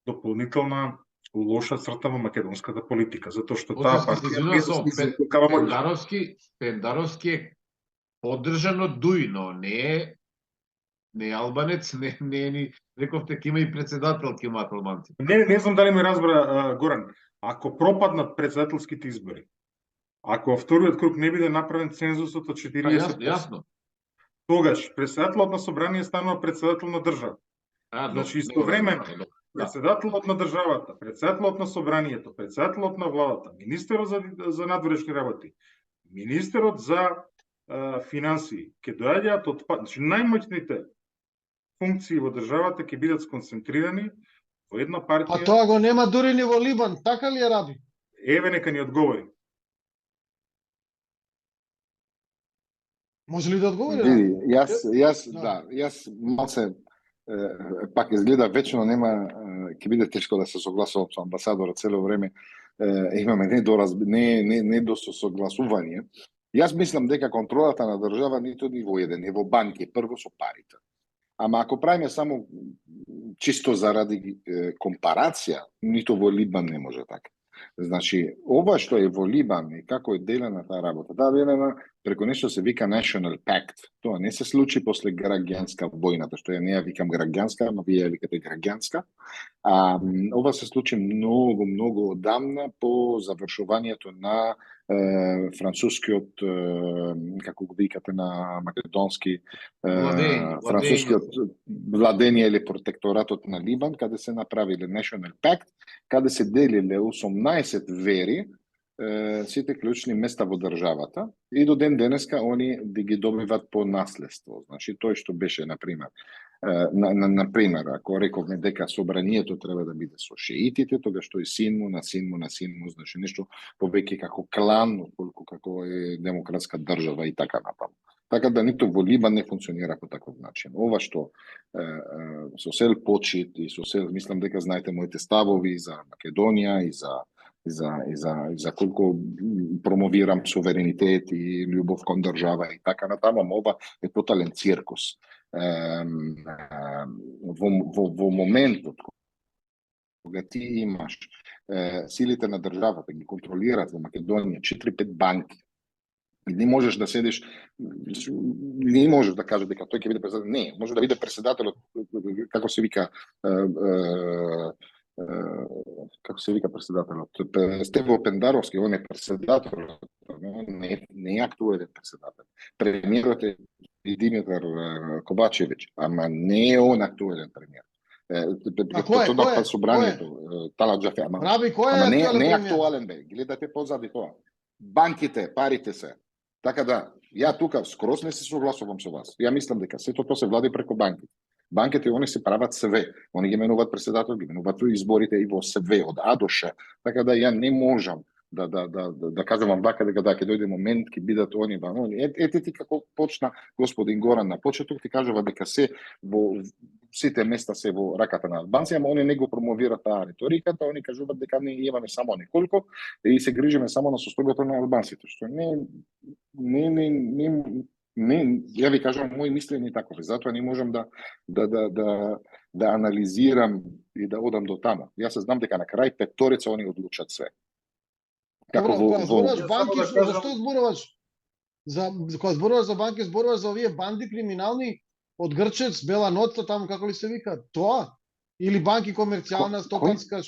дополнителна лоша црта во македонската политика, затоа што таа партија Пендаровски е поддржан од ДУИ, но не е албанец, не ни рековте ќе има и председател, ќе имаат албанци. Не знам дали ме разбра Горан. Ако пропаднат председателските избори, ако во вториот круг не биде направен цензусот од 40%, јасно. Тогаш председателот на собрание станува председател на држава. Значи истовремено председателот на државата, председателот на собранието, председателот на владата, министерот за надворешни работи, министерот за финансии ќе доаѓаат од, значи најмоćните функции во државата ќе бидат сконцентрирани во една партија. А тоа го нема дури ни во Либан, така ли е, Ради? Еве нека ни одговори. Може ли да одговори? Јас малце пак изгледа вечно нема, ќе биде тешко да се согласувам со амбасадорот цело време. Имаме недосогласување. Јас мислам дека контролата на држава нито ни во еден, не во банки, прво со парите. Ама ако правиме само чисто заради компарација, нито во Либан не може така. Значи, ова што е во Либан и како е делена таа работа, делена преку нешто се вика National Pact. Тоа не се случи после граѓанска војната, што ја не ја викам граѓанска, ама вие ја викате граѓанска. Ова се случи многу одамна по завршувањето на францускиот, како го викате на македонски, францускиот владење или протекторатот на Либан, каде се направиле National Pact, каде се делиле 18 вери сите клучни места во државата и до ден денеска они ги добиваат по наследство. Значи тој што беше например ако рековме дека собранието треба да биде со шеитите, тогаш тој син му на син му, значи нешто повеќе како клан, отколку како е демократска држава и така натаму. Така да ниту во Либан не функционира по таков начин. Ова што со сел почит и со сел, мислам дека знаете моите ставови за Македонија и за колку промовирам суверенитет и љубов кон држава и така натаму, ова е тотален циркус. Во моментот кога ти имаш силите на државата ги контролираат во Македонија 4-5 банки. Не можеш да седиш, не можеш да кажеш дека тој ќе биде председател. Не, може да биде председателот, како се вика, како се вика председателот? Стево Пендаровски, он е председател, не е актуелен председател. Премиерот е Димитар Кобачевич, ама не е он актуелен премиер. Кој е? Собранието, Талат Джафе, ама не е актуален бе. Гледате позади тоа. Банките, парите се. Така да, ја тука скроз не се согласувам со вас. Ја мислам дека сето тоа се влади преку банките. Банките, они се прават све. Они ги менуваат председател, ги менуваат изборите и во све, од А до Ш. Така да ја не можам да кажам вака дека ќе дојде момент, ќе бидат они, ете ти како почна господин Горан на почеток, ти кажува дека се во сите места се во раката на албанци, ама они не го промовираат таа риториката, они кажуваат дека не имаме само неколку и се грижиме само на состојбата на албанците, што не, ја ви кажам, мои мислење такови, затоа не можам да анализирам и да одам до таму. Јас се знам дека на крај петорица они одлучат све. Како зборуваш банки, зашто зборуваш? Кога зборуваш за банки, зборуваш за овие банди криминални од Грчец, Бела ноца, таму како ли се вика, тоа? Или банки комерцијална, стопанска?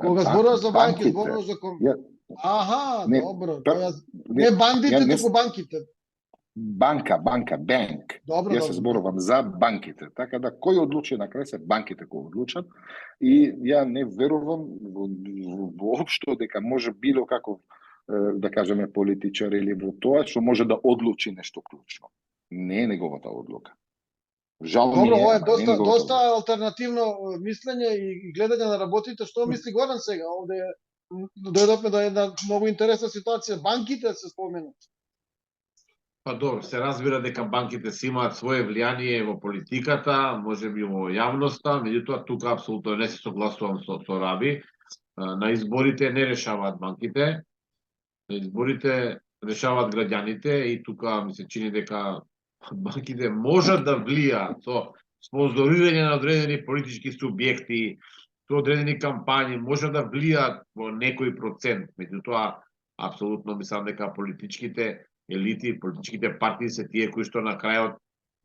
Кога зборуваш за банки, зборуваш за Аха, добро. Не бандите, туку банките. Банка, банк. Јас се зборувам за банките. Така да, кој одлучи на крај се банките кои одлучат. И ја не верувам воопшто дека може било каков, да кажеме, политичар или во тоа што може да одлучи нешто клучно. Не е неговата одлука. Жал ми е. Добро, ова е доста алтернативно мислење и гледање на работите. Што мисли Горан сега? Овде дојдовме до една многу интересна ситуација. Банките се споменат. Па добро, се разбира дека банките си имаат свое влијание во политиката, можеби во јавноста, меѓутоа тука апсолутно не се согласувам со Раби. На изборите не решаваат банките, на изборите решаваат граѓаните и тука ми се чини дека банките можат да влијаат со спонзорирање на одредени политички субјекти, со одредени кампањи, можат да влијаат во некој процент, меѓутоа апсолутно мислам дека политичките елити, политичките партии се тие кои што на крајот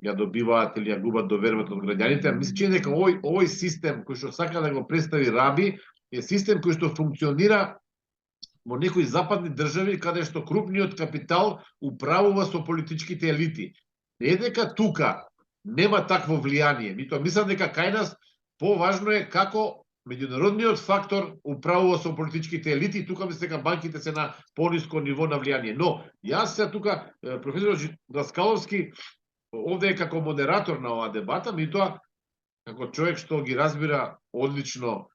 ја добиваат или ја губат довербата од граѓаните. Мислам че дека овој систем кој што сака да го представи Раби е систем кој што функционира во некои западни држави каде што крупниот капитал управува со политичките елити. Не е дека тука нема такво влијание, мислам дека кај нас поважно е како меѓународниот фактор управува со политичките елити, тука мислам дека банките се на пониско ниво на влијание. Но јас се тука професор Даскаловски овде е како модератор на оваа дебата, меѓутоа како човек што ги разбира одлично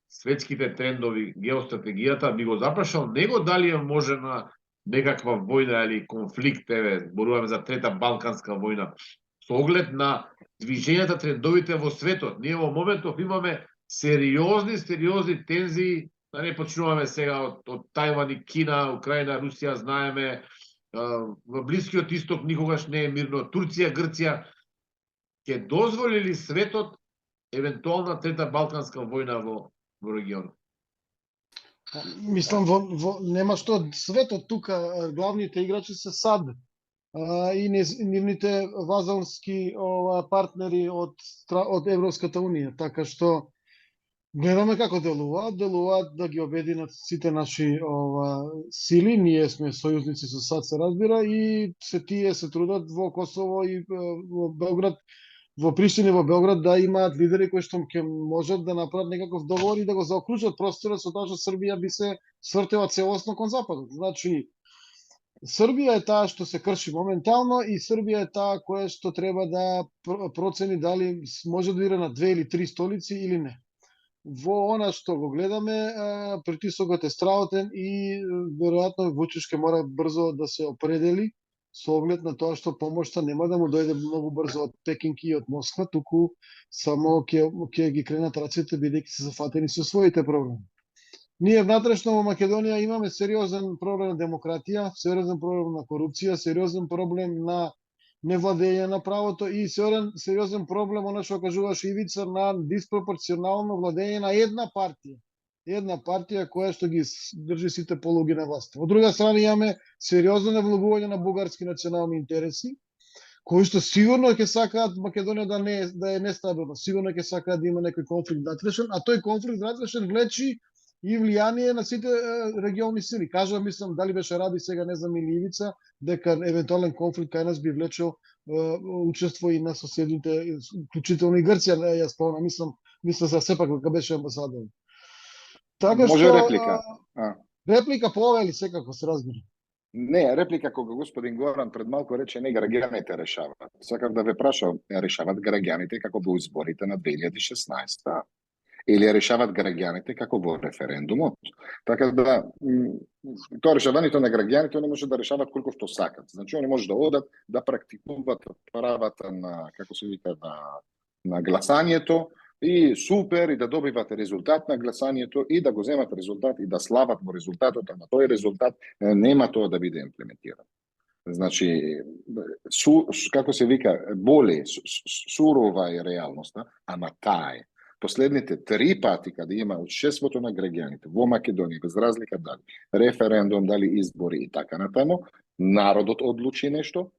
светските трендови, геостратегијата, би го запрашал него дали е можена некаква војна или конфликт, зборуваме за трета балканска војна, со оглед на движењата, трендовите во светот. Ние во моментов имаме сериозни тензии, да не почнуваме сега од Тајван и Кина, Украина, Русија, знаеме, во Блискиот Исток никогаш не е мирно, Турција, Грција, ќе дозволи ли светот евентуална трета балканска војна во регионот? Мислам, нема што светот тука, главните играчи се САД и нивните вазалски партнери од Европската Унија, така што гледаме како делуваат да ги обединат сите наши сили, ние сме сојузници со САД, се разбира, и се тие се трудат во Косово и во Белград, во Приштина и во Белград да имаат лидери кои што ќе можат да направат некаков договор и да го заокружат просторот со тоа што Србија би се свртела целосно кон западот. Значи, Србија е таа што се крши моментално и Србија е таа која што треба да процени дали може да иде на 2 или 3 столици или не. Во она што го гледаме, притисокот е страотен и веројатно Вучич ќе мора брзо да се определи со оглед на тоа што помошта нема да му дојде многу брзо од Пекинг и од Москва, туку само ќе ги кренат рацете бидејќи се зафатени со своите проблеми. Ние внатрешно во Македонија имаме сериозен проблем на демократија, сериозен проблем на корупција, сериозен проблем на невладење на правото и сериозен проблем, оно што кажуваш Ивица, на диспропорционално владење на една партија која што ги држи сите полуги на власт. Во друга страна имаме сериозно навлегување на бугарски национални интереси, кои што сигурно ќе сакаат Македонија да е нестабилна, сигурно ќе сакаат да има некој конфликт разрешен, а тој конфликт разрешен влечи и влијание на сите регионални сили. Кажувам, мислам, дали беше Ради сега, не знам, или Ивица, дека евентуален конфликт кај нас би влечел учество и на соседите, вклучително и Грција, ја спомнам, мислам за сепак дека беше амбасадор. Така Може што, реплика? Реплика по ова или секако се разбира? Не, реплика кога господин Горан пред малку рече не граѓаните решават. Сакав да ве прашам, решават граѓаните како во изборите на 2016 или решават граѓаните како во референдумот. Така да тоа решавањето на граѓаните не може да решават колку што сакат. Значи они може да одат да практикуваат правата на, како се вика, на гласањето и супер, и да добиват резултат на гласањето и да го земат резултат и да слават во резултатот, а на тој резултат нема тоа да биде имплементиран. Значи, како се вика, боли, сурова е реалноста, ама таа е. Последните 3 пати каде има учеството на граѓаните во Македонија, без разлика дали референдум, дали избори и така натаму, народот одлучи нешто,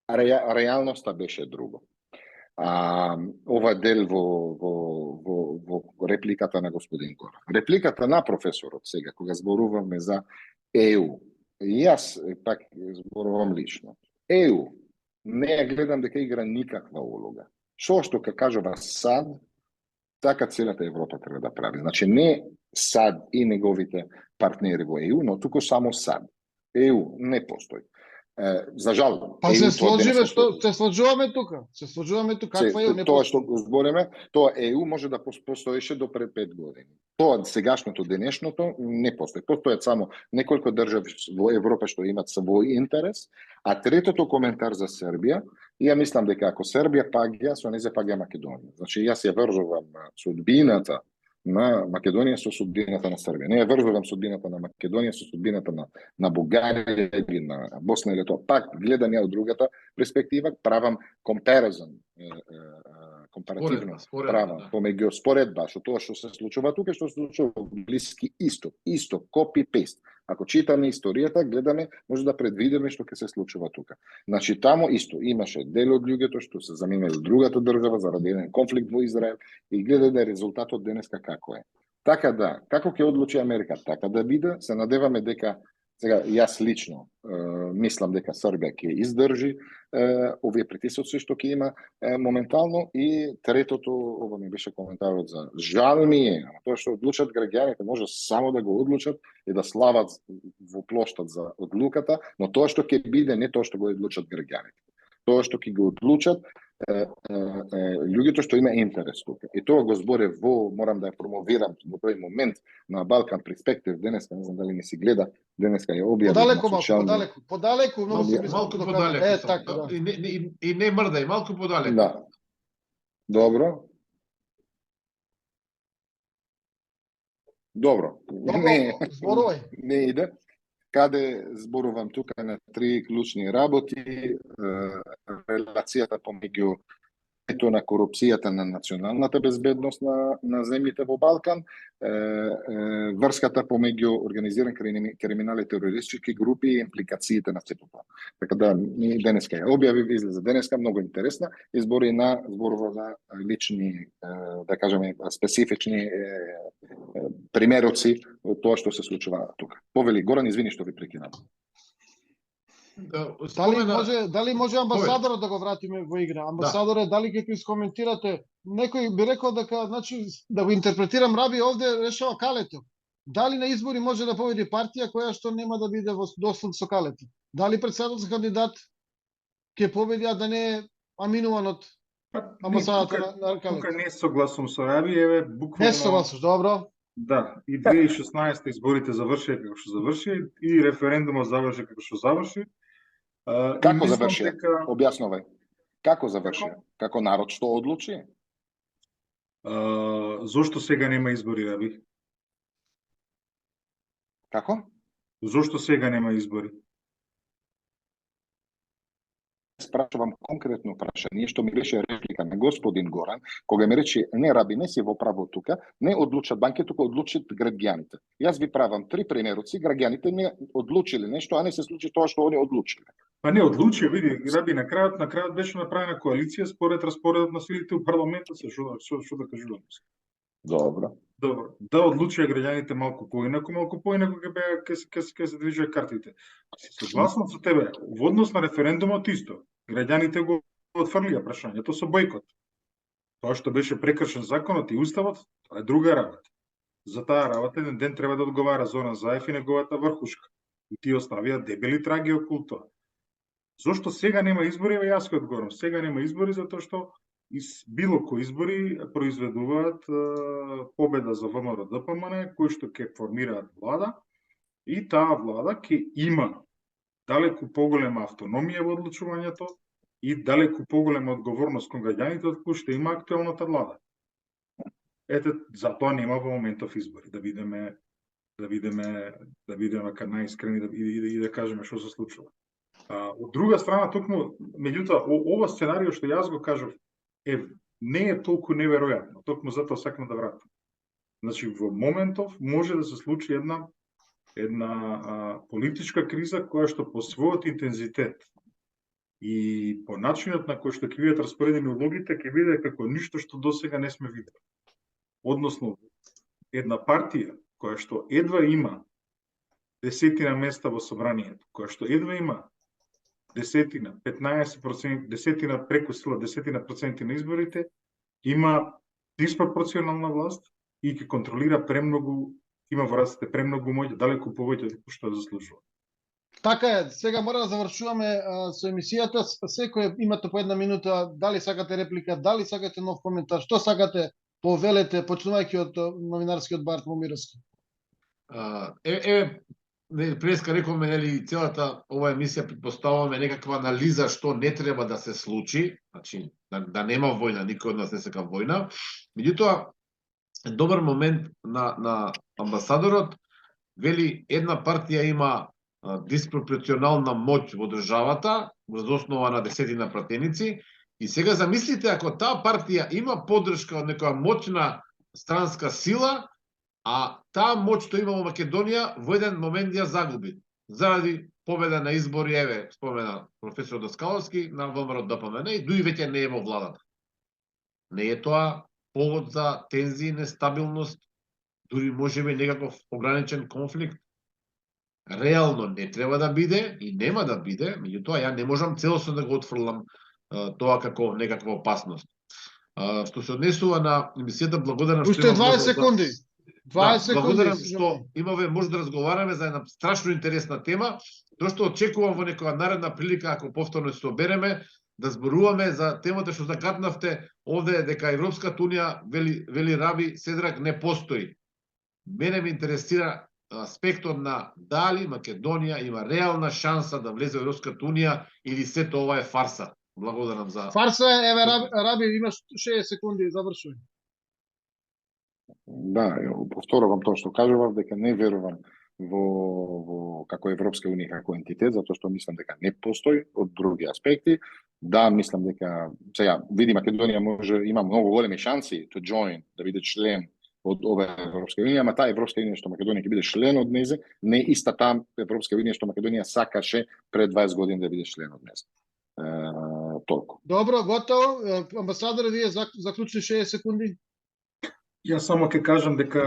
а реалноста беше друго. Ова дел во репликата на господин Горан. Репликата на професорот сега, кога зборуваме за ЕУ. Јас пак зборувам лично. ЕУ не ја гледам дека игра никаква улога. Што кажува САД, така целата Европа треба да прави. Значи не САД и неговите партнери во ЕУ, но туку само САД. ЕУ не постои. За жал. Па се сложиме, се сложуваме тука. Каква е не тоа што го збориме, тоа ЕУ може да постоеше до пред 5 години. Тоа сегашното, денешното не постои. Постојат само неколку држави во Европа што имаат свој интерес, а третото коментар за Србија, ја мислам дека ако Србија паѓа, со незе паѓа Македонија. Значи јас ја врзувам судбината на Македонија со судбината на Србија. Не ја врзувам судбината на Македонија со судбината на Бугарија или на Босна или тоа. Пак гледам ја од другата перспектива, правам comparison, компаративно правам помеѓу споредба со тоа што се случува тука, што се случува во Блиски Исток, copy paste. Ако читаме историјата, гледаме, може да предвидиме што ќе се случува тука. Значи таму исто имаше дел од луѓето што се заминали другата држава заради еден конфликт во Израел и гледаде резултатот денеска како е. Така да, како ќе одлучи Америка, така да биде, се надеваме дека сега јас лично мислам дека Србија ќе издржи овие притисоци што ќе има моментално и третото, ова ми беше коментарот за жал ми е, тоа што одлучат граѓаните може само да го одлучат и да слават во плоштад за одлуката, но тоа што ќе биде не тоа што го одлучат граѓаните. Тоа што ќе го одлучат луѓето што има интерес тука. И тоа го зборе морам да ја промовирам во тој момент на Балкан Перспектив денеска, не знам дали не си гледа, денеска ја објави. Подалеку, малку подалеку. Така, да. И не мрдај, малку подалеку. Да. Добро. Не иде. Каде зборувам тука на 3 клучни работи, релацијата помеѓу на корупцијата на националната безбедност на земјите во Балкан, врската помеѓу организиран криминал и терористички групи и импликациите на сето тоа. Така да денеска ја објавив, излезе денеска, многу интересна, зборува за лични, да кажеме, специфични примероци од тоа што се случува тука. Повели Горан, извини што ви прекинам. Дали може амбасадорот да го вратиме во игра? Амбасадорот, дали ќе искоментирате? Некој би рекол дека, значи, да го интерпретирам, Раби овде решава Калето. Дали на избори може да победи партија која што нема да биде во дослед со Калето? Дали председателски кандидат ќе победи, а да не е аминуван од амбасадата на Калето? Тука не согласувам со Раби, еве буквално. Не согласуваш, добро. Да, и 2016 изборите завршија како што заврши, и референдумот заврши како што заврши. Како заврши? Објаснувај. Како заврши? Како народ што одлучи? Зошто сега нема избори, Раби? Како? Зошто сега нема избори? прашувам конкретно прашање, што ми беше реплика на господин Горан, кога ми рече, не, Раби, не си во право тука, не одлучат банките, тука одлучат граѓаните. Јас ви правам 3 примероци, граѓаните не одлучиле нешто, а не се случи тоа што они одлучиле. Па не одлучи, види, Раби, на крајот беше направена коалиција според распоредот на силите у парламентот, што да кажувам. Добро. Добро, да одлучија граѓаните малку поинаку ќе се движат картите. Согласно со тебе, во однос на референдумот исто, граѓаните го отфрлија прашањето со бојкот. Тоа што беше прекршен законот и уставот, тоа е друга работа. За таа работа еден ден треба да одговара Зоран Заев и неговата врхушка. И тие оставија дебели траги околу тоа. Зошто сега нема избори? Јас ќе одговорам. Сега нема избори затоа што било кои избори произведуваат победа за ВМРО ДПМН, кои што ќе формираат влада, и таа влада ќе има далеку поголема автономија во одлучувањето и далеку поголема одговорност кон граѓаните од кој што има актуелната влада. Ете, затоа нема во моментов избори, да бидеме кај најискрени и да кажеме што се случува. Од друга страна, токму, меѓутоа, ова сценарио што јас го кажав, не е толку неверојатно, токму затоа сакам да вратам. Значи, во моментов може да се случи една политичка криза која што по својот интензитет и по начинот на кој што ќе бидат распоредени улогите ќе биде како ништо што досега не сме видели. Односно, една партија која што едва има 10 места во собранието, која што едва има 10%, 15%, преку сила 10% на изборите, има диспропорционална власт и ќе контролира премногу, има во рацете премногу моќ, далеку повеќе од што заслужува. Така е, сега мора да завршуваме со емисијата. Секој имате по една минута, дали сакате реплика, дали сакате нов коментар, што сакате, повелете, почнувајќи од новинарскиот Барт Момировски. Преска рековме, нели, целата ова емисија предпоставуваме некаква анализа што не треба да се случи, значи да нема војна, никој од нас не сака војна. Меѓутоа, добар момент на амбасадорот, вели една партија има диспропорционална моќ во државата, врз основа на 10 пратеници, и сега замислите ако таа партија има поддршка од некоја моќна странска сила, а таа моќ што има во Македонија во еден момент ја загуби заради победа на избори, еве спомена професор Даскаловски на ВМРО ДПМН и дуи веќе не е во владата. Не е тоа повод за тензии, нестабилност, дури можеби некаков ограничен конфликт. Реално не треба да биде и нема да биде, меѓутоа ја не можам целосно да го отфрлам тоа како некаква опасност. Што се однесува на емисијата, благодарам што Уште 20 секунди. 20 секунди. Благодарам што имаме може да разговараме за една страшно интересна тема, тоа што очекувам во некоја наредна прилика, ако повторно се собереме, да зборуваме за темата што закатнавте овде, дека Европската унија, вели Раби Седрак, не постои. Мене ме интересира аспектот на дали Македонија има реална шанса да влезе во Европската унија или сето ова е фарса. Благодарам за... Фарса е, еве, Раби, имаш 60 секунди, завршувај. Да, повторувам тоа што кажував, дека не верувам во како Европска унија како ентитет, затоа што мислам дека не постои од други аспекти. Да, мислам дека сега види Македонија има многу големи шанси to join, да биде член од оваа Европска унија, ама таа Европска унија што Македонија ќе биде член од незе, не иста таа Европска унија што Македонија сакаше пред 20 години да биде член од незе. Толку. Добро, готово. Амбасадоре, вие заклучни 60 секунди. Јас само ќе кажам дека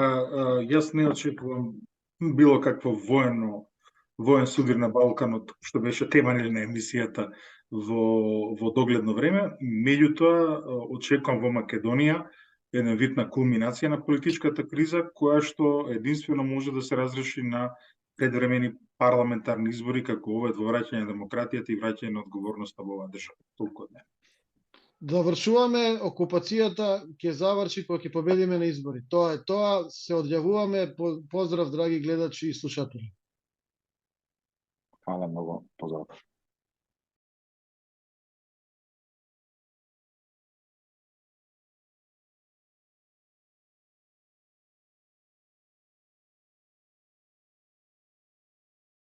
јас не очекувам било какво воен судир на Балканот, што беше тема на емисијата во догледно време. Меѓутоа, очекувам во Македонија еден вид на кулминација на политичката криза, која што единствено може да се разреши на предвремени парламентарни избори, како ова во враќање на демократијата и враќање на одговорноста во оваа држава. Толку од мене. Завршуваме, окупацијата ќе заврши кога ќе победиме на избори. Тоа е тоа, се одјавуваме. Поздрав, драги гледачи и слушатели. Фала многу, поздрав.